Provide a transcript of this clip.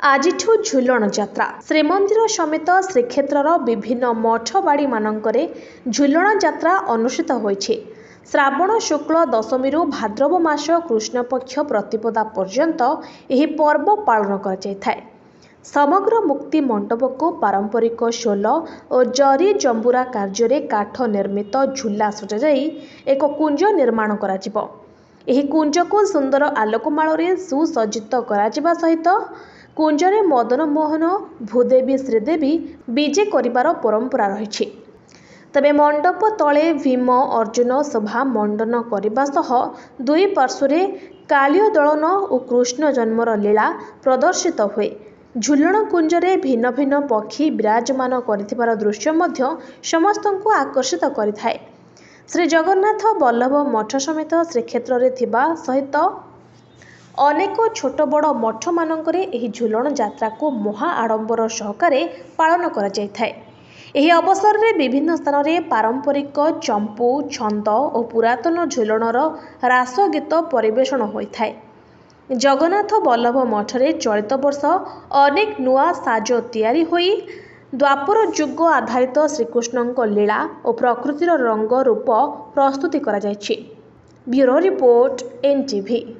ଆଜିଠୁ ଝୁଲଣ ଯାତ୍ରା। ଶ୍ରୀମନ୍ଦିର ସମେତ ଶ୍ରୀକ୍ଷେତ୍ରର ବିଭିନ୍ନ ମଠ ବାଡ଼ି ମାନଙ୍କରେ ଝୁଲଣ ଯାତ୍ରା ଅନୁଷ୍ଠିତ ହୋଇଛି। ଶ୍ରାବଣ ଶୁକ୍ଳ ଦଶମୀରୁ ଭାଦ୍ରବ ମାସ କୃଷ୍ଣପକ୍ଷ ପ୍ରତିପଦା ପର୍ଯ୍ୟନ୍ତ ଏହି ପର୍ବ ପାଳନ କରାଯାଇଥାଏ। ସମଗ୍ର ମୁକ୍ତି ମଣ୍ଡପକୁ ପାରମ୍ପରିକ ସୋଲ ଓ ଜରି ଜମ୍ବୁରା କାର୍ଯ୍ୟରେ କାଠ ନିର୍ମିତ ଝୁଲା ସଜାଯାଇ ଏକ କୁଞ୍ଜ ନିର୍ମାଣ କରାଯିବ। ଏହି କୁଞ୍ଜକୁ ସୁନ୍ଦର ଆଲୋକମାଳରେ ସୁସଜ୍ଜିତ କରାଯିବା ସହିତ କୁଞ୍ଜରେ ମଦନମୋହନ, ଭୂଦେବୀ, ଶ୍ରୀଦେବୀ ବିଜେ କରିବାର ପରମ୍ପରା ରହିଛି। ତେବେ ମଣ୍ଡପ ତଳେ ଭୀମ ଅର୍ଜୁନ ଶୋଭା ମଣ୍ଡନ କରିବା ସହ ଦୁଇ ପାର୍ଶ୍ୱରେ କାଳୀୟ ଦଳନ ଓ କୃଷ୍ଣ ଜନ୍ମର ଲୀଳା ପ୍ରଦର୍ଶିତ ହୁଏ। ଝୁଲଣ କୁଞ୍ଜରେ ଭିନ୍ନ ଭିନ୍ନ ପକ୍ଷୀ ବିରାଜମାନ କରିଥିବାର ଦୃଶ୍ୟ ମଧ୍ୟ ସମସ୍ତଙ୍କୁ ଆକର୍ଷିତ କରିଥାଏ। ଶ୍ରୀ ଜଗନ୍ନାଥ ବଲ୍ଲଭ ମଠ ସମେତ ଶ୍ରୀକ୍ଷେତ୍ରରେ ଥିବା ସହିତ ଅନେକ ଛୋଟ ବଡ଼ ମଠମାନଙ୍କରେ ଏହି ଝୁଲଣ ଯାତ୍ରାକୁ ମହା ଆଡ଼ମ୍ବର ସହକାରେ ପାଳନ କରାଯାଇଥାଏ। ଏହି ଅବସରରେ ବିଭିନ୍ନ ସ୍ଥାନରେ ପାରମ୍ପରିକ ଚମ୍ପୁ, ଛନ୍ଦ ଓ ପୁରାତନ ଝୁଲଣର ରାସ ଗୀତ ପରିବେଷଣ ହୋଇଥାଏ। ଜଗନ୍ନାଥ ବଲ୍ଲଭ ମଠରେ ଚଳିତ ବର୍ଷ ଅନେକ ନୂଆ ସାଜ ତିଆରି ହୋଇ ଦ୍ୱାପର ଯୁଗ ଆଧାରିତ ଶ୍ରୀକୃଷ୍ଣଙ୍କ ଲୀଳା ଓ ପ୍ରକୃତିର ରଙ୍ଗ ରୂପ ପ୍ରସ୍ତୁତି କରାଯାଇଛି। Bureau report, NTV।